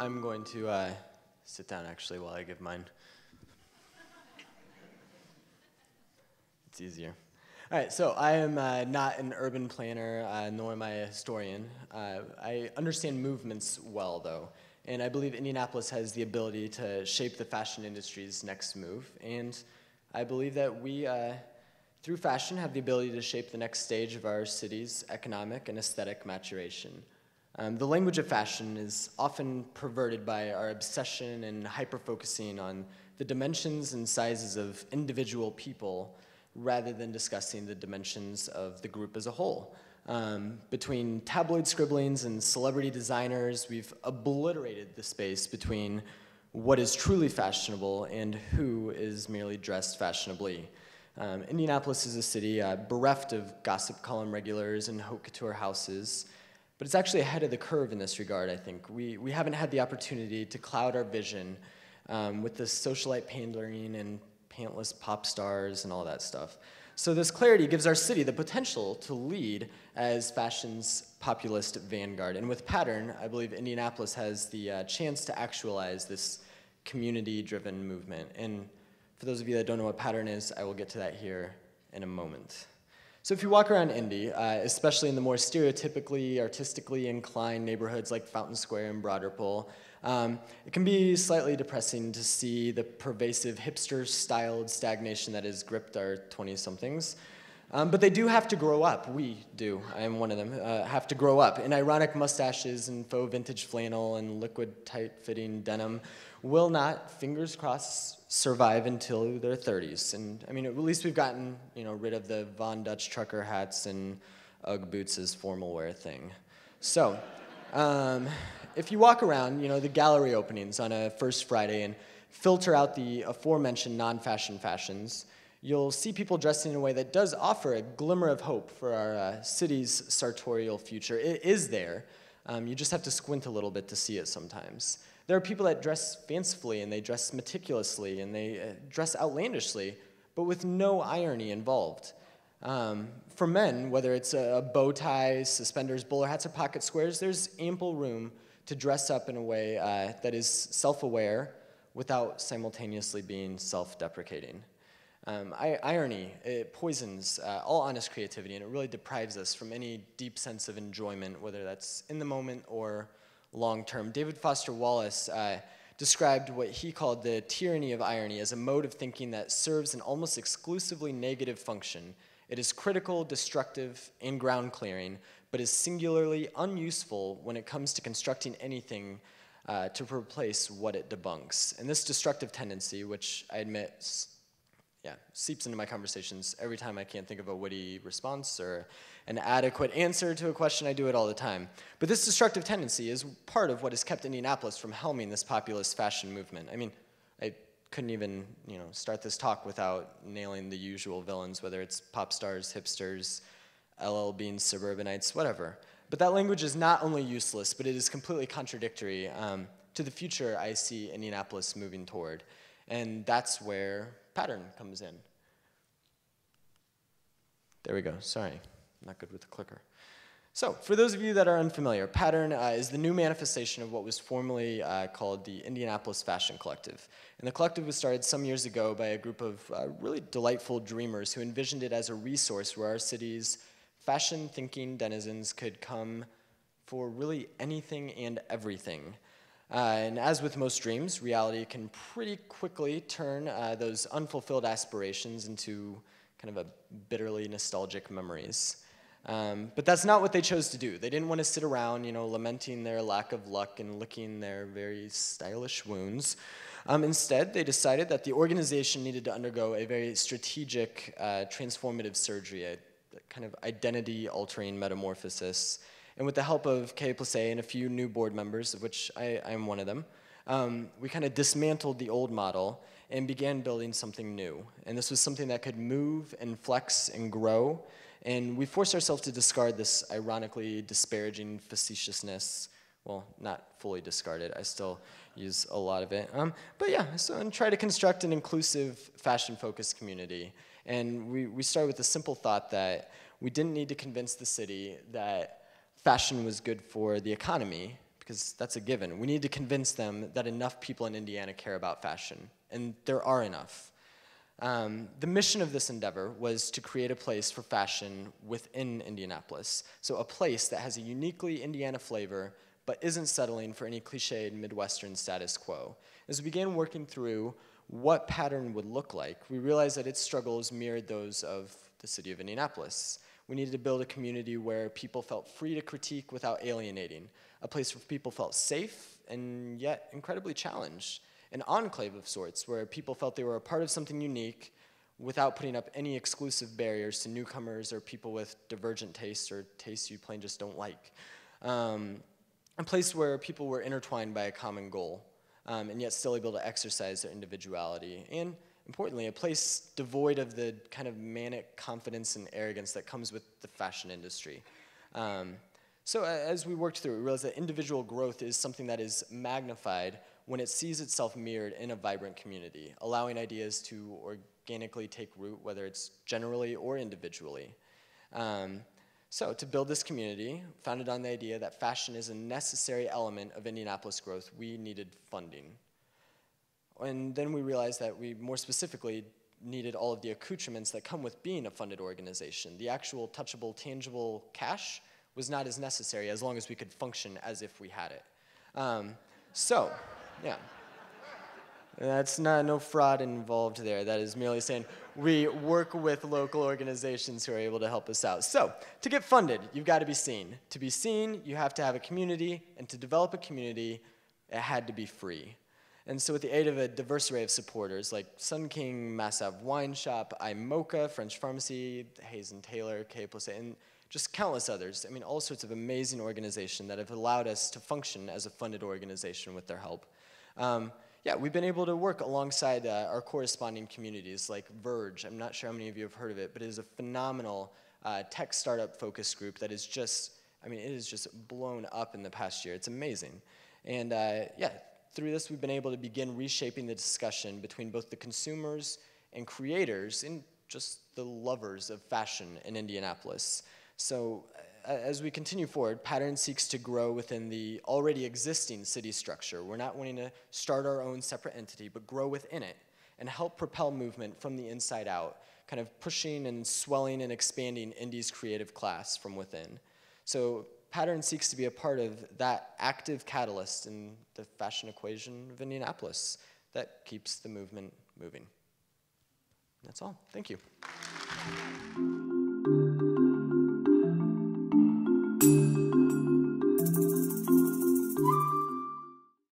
I'm going to sit down actually while I give mine. It's easier. All right, so I am not an urban planner, nor am I a historian. I understand movements well, though, and I believe Indianapolis has the ability to shape the fashion industry's next move, and I believe that we, through fashion, have the ability to shape the next stage of our city's economic and aesthetic maturation. The language of fashion is often perverted by our obsession and hyper-focusing on the dimensions and sizes of individual people rather than discussing the dimensions of the group as a whole. Between tabloid scribblings and celebrity designers, we've obliterated the space between what is truly fashionable and who is merely dressed fashionably. Indianapolis is a city bereft of gossip column regulars and haute couture houses, but it's actually ahead of the curve in this regard, I think. We haven't had the opportunity to cloud our vision with the socialite pandering and pantless pop stars and all that stuff. So this clarity gives our city the potential to lead as fashion's populist vanguard. And with Pattern, I believe Indianapolis has the chance to actualize this community-driven movement. And for those of you that don't know what Pattern is, I will get to that here in a moment. So if you walk around Indy, especially in the more stereotypically, artistically inclined neighborhoods like Fountain Square and Broad Ripple, it can be slightly depressing to see the pervasive hipster-styled stagnation that has gripped our 20-somethings. But they do have to grow up. We do. I am one of them. Have to grow up. And ironic mustaches and faux vintage flannel and liquid tight-fitting denim will not, fingers crossed, survive until their 30s. And I mean, at least we've gotten rid of the Von Dutch trucker hats and Ugg boots as formal wear thing. So, if you walk around, the gallery openings on a first Friday and filter out the aforementioned non-fashion fashions, you'll see people dressed in a way that does offer a glimmer of hope for our city's sartorial future. It is there. You just have to squint a little bit to see it sometimes. There are people that dress fancifully, and they dress meticulously, and they dress outlandishly, but with no irony involved. For men, whether it's a bow tie, suspenders, bowler hats, or pocket squares, there's ample room to dress up in a way that is self-aware without simultaneously being self-deprecating. Irony, it poisons all honest creativity, and it really deprives us from any deep sense of enjoyment, whether that's in the moment or long-term. David Foster Wallace described what he called the tyranny of irony as a mode of thinking that serves an almost exclusively negative function. It is critical, destructive, and ground-clearing, but is singularly unuseful when it comes to constructing anything to replace what it debunks. And this destructive tendency, which I admit seeps into my conversations every time I can't think of a witty response or an adequate answer to a question. I do it all the time. But this destructive tendency is part of what has kept Indianapolis from helming this populist fashion movement. I mean, I couldn't even start this talk without nailing the usual villains, whether it's pop stars, hipsters, LL Beans, suburbanites, whatever. But that language is not only useless, but it is completely contradictory to the future I see Indianapolis moving toward. And that's where Pattern comes in. There we go. Sorry, not good with the clicker. So, for those of you that are unfamiliar, Pattern is the new manifestation of what was formerly called the Indianapolis Fashion Collective. And the collective was started some years ago by a group of really delightful dreamers who envisioned it as a resource where our city's fashion-thinking denizens could come for really anything and everything. And as with most dreams, reality can pretty quickly turn those unfulfilled aspirations into kind of a bitterly nostalgic memories. But that's not what they chose to do. They didn't want to sit around, lamenting their lack of luck and licking their very stylish wounds. Instead, they decided that the organization needed to undergo a very strategic, transformative surgery, a kind of identity-altering metamorphosis. And with the help of K+A and a few new board members, of which I am one of them, we kind of dismantled the old model and began building something new. And this was something that could move and flex and grow. And we forced ourselves to discard this ironically disparaging facetiousness. Well, not fully discard it. I still use a lot of it. But yeah, and try to construct an inclusive, fashion-focused community. And we started with the simple thought that we didn't need to convince the city that fashion was good for the economy, because that's a given. We need to convince them that enough people in Indiana care about fashion, and there are enough. The mission of this endeavor was to create a place for fashion within Indianapolis, so a place that has a uniquely Indiana flavor, but isn't settling for any cliched Midwestern status quo. As we began working through what pattern would look like, we realized that its struggles mirrored those of the city of Indianapolis. We needed to build a community where people felt free to critique without alienating, a place where people felt safe and yet incredibly challenged, an enclave of sorts where people felt they were a part of something unique without putting up any exclusive barriers to newcomers or people with divergent tastes or tastes you plain just don't like. A place where people were intertwined by a common goal, and yet still able to exercise their individuality. And importantly, a place devoid of the kind of manic confidence and arrogance that comes with the fashion industry. So as we worked through it, we realized that individual growth is something that is magnified when it sees itself mirrored in a vibrant community, allowing ideas to organically take root, whether it's generally or individually. So to build this community, founded on the idea that fashion is a necessary element of Indianapolis growth, we needed funding. And then we realized that we more specifically needed all of the accoutrements that come with being a funded organization. The actual touchable, tangible cash was not as necessary as long as we could function as if we had it. Yeah. That's no fraud involved there. That is merely saying we work with local organizations who are able to help us out. So, to get funded, you've got to be seen. To be seen, you have to have a community, and to develop a community, it had to be free. And so with the aid of a diverse array of supporters, like Sun King, Mass Ave Wine Shop, iMocha, French Pharmacy, Hayes & Taylor, K+A, and just countless others, I mean, all sorts of amazing organizations that have allowed us to function as a funded organization with their help. Yeah, we've been able to work alongside our corresponding communities like Verge. I'm not sure how many of you have heard of it, but it is a phenomenal tech startup focus group that is just, I mean, it is just blown up in the past year. It's amazing. And yeah, through this we've been able to begin reshaping the discussion between both the consumers and creators and just the lovers of fashion in Indianapolis. So as we continue forward, Pattern seeks to grow within the already existing city structure. We're not wanting to start our own separate entity, but grow within it and help propel movement from the inside out, kind of pushing and swelling and expanding Indy's creative class from within. So Pattern seeks to be a part of that active catalyst in the fashion equation of Indianapolis that keeps the movement moving. That's all. Thank you.